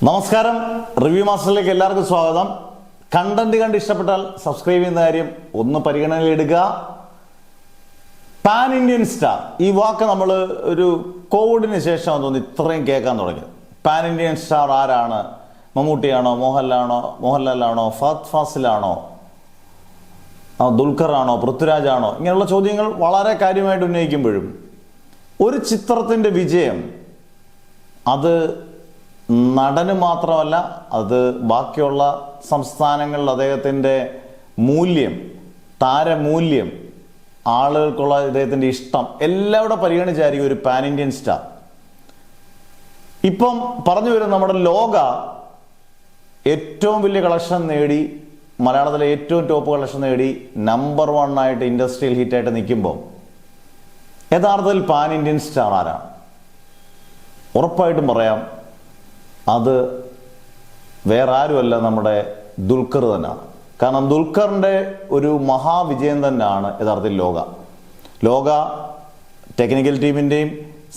നമസ്കാരം, റിവ്യൂ മാസ്റ്ററിലേക്ക് എല്ലാവർക്കും സ്വാഗതം. കണ്ടന്റ് കണ്ട് ഇഷ്ടപ്പെട്ടാൽ സബ്സ്ക്രൈബ് ചെയ്യുന്ന കാര്യം ഒന്ന് പരിഗണനയിലെടുക്കുക. പാൻ ഇന്ത്യൻ സ്റ്റാർ ഈ വാക്ക് നമ്മൾ ഒരു കോവിഡിന് ശേഷം തോന്നി ഇത്രയും കേൾക്കാൻ തുടങ്ങിയത്. പാൻ ഇന്ത്യൻ സ്റ്റാർ ആരാണ്? മമ്മൂട്ടിയാണോ, മോഹൻലാലാണോ, ഫഹദ് ഫാസിലാണോ, ദുൽഖറാണോ, പൃഥ്വിരാജാണോ? ഇങ്ങനെയുള്ള ചോദ്യങ്ങൾ വളരെ കാര്യമായിട്ട് ഉന്നയിക്കുമ്പോഴും ഒരു ചിത്രത്തിൻ്റെ വിജയം അത് നടന് മാത്രമല്ല, അത് ബാക്കിയുള്ള സംസ്ഥാനങ്ങളിൽ അദ്ദേഹത്തിൻ്റെ മൂല്യം, താരമൂല്യം, ആളുകൾക്കുള്ള ഇദ്ദേഹത്തിൻ്റെ ഇഷ്ടം എല്ലാം കൂടെ പരിഗണിച്ചായിരിക്കും ഒരു പാൻ ഇന്ത്യൻ സ്റ്റാർ. ഇപ്പം പറഞ്ഞു വരുന്ന നമ്മുടെ ലോക ഏറ്റവും വലിയ കളക്ഷൻ നേടി, മലയാളത്തിലെ ഏറ്റവും ടോപ്പ് കളക്ഷൻ നേടി നമ്പർ 1 ആയിട്ട് ഇൻഡസ്ട്രിയൽ ഹിറ്റായിട്ട് നിൽക്കുമ്പോൾ യഥാർത്ഥത്തിൽ പാൻ ഇന്ത്യൻ സ്റ്റാർ ആരാണ്? ഉറപ്പായിട്ടും പറയാം, അത് വേറെ ആരുമല്ല, നമ്മുടെ ദുൽഖർ തന്നെയാണ്. കാരണം ദുൽഖറിൻ്റെ ഒരു മഹാവിജയം തന്നെയാണ് യഥാർത്ഥത്തിൽ ലോക ടെക്നിക്കൽ ടീമിൻ്റെയും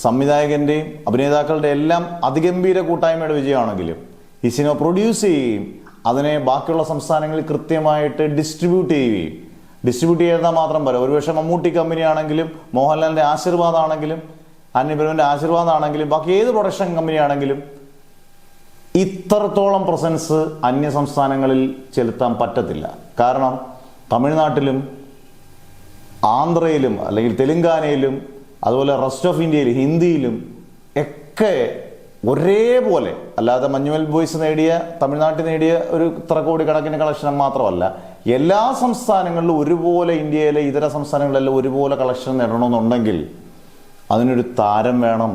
സംവിധായകൻ്റെയും അഭിനേതാക്കളുടെ എല്ലാം അതിഗംഭീര കൂട്ടായ്മയുടെ വിജയമാണെങ്കിലും ഈ സിനിമ പ്രൊഡ്യൂസ് ചെയ്യുകയും അതിനെ ബാക്കിയുള്ള സംസ്ഥാനങ്ങളിൽ കൃത്യമായിട്ട് ഡിസ്ട്രിബ്യൂട്ട് ചെയ്താൽ മാത്രം പോരാ. ഒരുപക്ഷെ മമ്മൂട്ടി കമ്പനിയാണെങ്കിലും, മോഹൻലാലിൻ്റെ ആശീർവാദാണെങ്കിലും, അന്യപുരവിൻ്റെ ആശീർവാദമാണെങ്കിലും, ബാക്കി ഏത് പ്രൊഡക്ഷൻ കമ്പനിയാണെങ്കിലും ഇത്രത്തോളം പ്രസൻസ് അന്യ സംസ്ഥാനങ്ങളിൽ ചെലുത്താൻ പറ്റത്തില്ല. കാരണം തമിഴ്നാട്ടിലും ആന്ധ്രയിലും അല്ലെങ്കിൽ തെലുങ്കാനയിലും അതുപോലെ റെസ്റ്റ് ഓഫ് ഇന്ത്യയിൽ ഹിന്ദിയിലും ഒക്കെ ഒരേപോലെ, അല്ലാതെ മഞ്ഞുമൽ ബോയ്സ് നേടിയ, തമിഴ്നാട്ടിൽ നേടിയ ഒരു ഇത്ര കോടി കണക്കിന് കളക്ഷൻ മാത്രമല്ല, എല്ലാ സംസ്ഥാനങ്ങളിലും ഒരുപോലെ, ഇന്ത്യയിലെ ഇതര സംസ്ഥാനങ്ങളിലെല്ലാം ഒരുപോലെ കളക്ഷൻ നേടണമെന്നുണ്ടെങ്കിൽ അതിനൊരു താരം വേണം.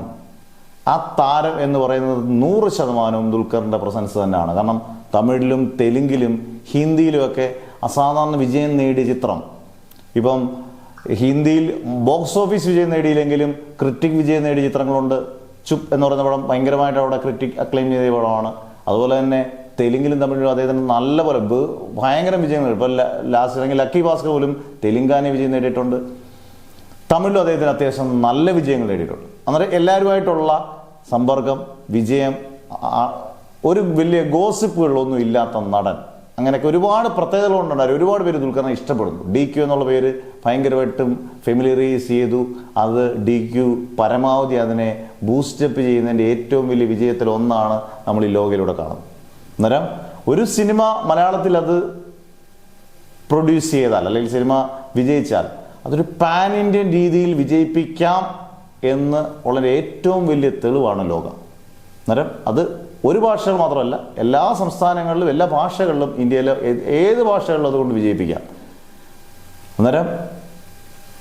ആ താരം എന്ന് പറയുന്നത് 100% ദുൽഖറിൻ്റെ പ്രസൻസ് തന്നെയാണ്. കാരണം തമിഴിലും തെലുങ്കിലും ഹിന്ദിയിലുമൊക്കെ അസാധാരണ വിജയം നേടിയ ചിത്രം, ഇപ്പം ഹിന്ദിയിൽ ബോക്സ് ഓഫീസ് വിജയം നേടിയില്ലെങ്കിലും ക്രിറ്റിക് വിജയം നേടിയ ചിത്രങ്ങളുണ്ട്. ചുപ്പ് എന്ന് പറയുന്ന പടം ഭയങ്കരമായിട്ട് അവിടെ ക്രിറ്റിക് അക്ലെയിം ചെയ്ത പടമാണ്. അതുപോലെ തന്നെ തെലുങ്കിലും തമിഴിലും അദ്ദേഹത്തിന് നല്ലപോലെ ഭയങ്കര വിജയം നേടി. ഇപ്പോൾ ലാസ്റ്റ് അല്ലെങ്കിൽ ലക്കി ഭാസ്കർ പോലും തെലുങ്കാന വിജയം നേടിയിട്ടുണ്ട്. തമിഴിലും അദ്ദേഹത്തിന് അത്യാവശ്യം നല്ല വിജയങ്ങൾ നേടിയിട്ടുണ്ട്. അന്നേരം എല്ലാവരുമായിട്ടുള്ള സമ്പർക്കം, വിജയം, ഒരു വലിയ ഗോസിപ്പുകളൊന്നും ഇല്ലാത്ത നടൻ, അങ്ങനെയൊക്കെ ഒരുപാട് പ്രത്യേകതകളുണ്ടായിരുന്നു. ഒരുപാട് പേര് ദുൽഖറിനെ ഇഷ്ടപ്പെടുന്നു. DQ എന്നുള്ള പേര് ഭയങ്കരമായിട്ടും ഫെമിലിയറൈസ് ചെയ്തു. അത് DQ പരമാവധി അതിനെ ബൂസ്റ്റപ്പ് ചെയ്യുന്നതിൻ്റെ ഏറ്റവും വലിയ വിജയത്തിൽ ഒന്നാണ് നമ്മൾ ഈ ലോകയിലൂടെ കാണുന്നത്. അന്നേരം ഒരു സിനിമ മലയാളത്തിൽ അത് പ്രൊഡ്യൂസ് ചെയ്താൽ അല്ലെങ്കിൽ സിനിമ വിജയിച്ചാൽ അതൊരു പാൻ ഇന്ത്യൻ രീതിയിൽ വിജയിപ്പിക്കാം എന്ന് ഉള്ള ഏറ്റവും വലിയ തെളിവാണ് ലോകം. അന്നേരം അത് ഒരു ഭാഷകൾ മാത്രമല്ല, എല്ലാ സംസ്ഥാനങ്ങളിലും എല്ലാ ഭാഷകളിലും, ഇന്ത്യയിലെ ഏത് ഭാഷകളിലും അതുകൊണ്ട് വിജയിപ്പിക്കാം. അന്നേരം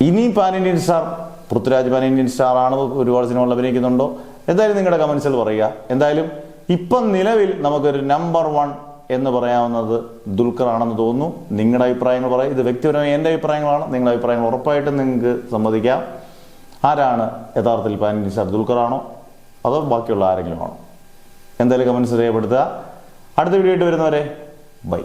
ഇനി pan Indian star Prithviraj pan Indian star ആണ്, ഒരുപാട് സിനിമകൾ അഭിനയിക്കുന്നുണ്ടോ? എന്തായാലും നിങ്ങളുടെ കമൻസിൽ പറയുക. എന്തായാലും ഇപ്പം നിലവിൽ നമുക്കൊരു നമ്പർ 1 എന്ന് പറയാവുന്നത് ദുൽഖർ ആണെന്ന് തോന്നുന്നു. നിങ്ങളുടെ അഭിപ്രായങ്ങൾ പറയാം. ഇത് വ്യക്തിപരമായി എൻ്റെ അഭിപ്രായങ്ങളാണ്. നിങ്ങളുടെ അഭിപ്രായങ്ങൾ ഉറപ്പായിട്ടും നിങ്ങൾക്ക് സമ്മതിക്കാം. ആരാണ് യഥാർത്ഥത്തിൽ പാൻ ഇന്ത്യൻ സ്റ്റാർ? ദുൽഖറാണോ അതോ ബാക്കിയുള്ള ആരെങ്കിലും ആണോ? എന്തായാലും കമൻസ് രേഖപ്പെടുത്തുക. അടുത്ത വീഡിയോ ആയിട്ട് വരുന്നവരെ ബൈ.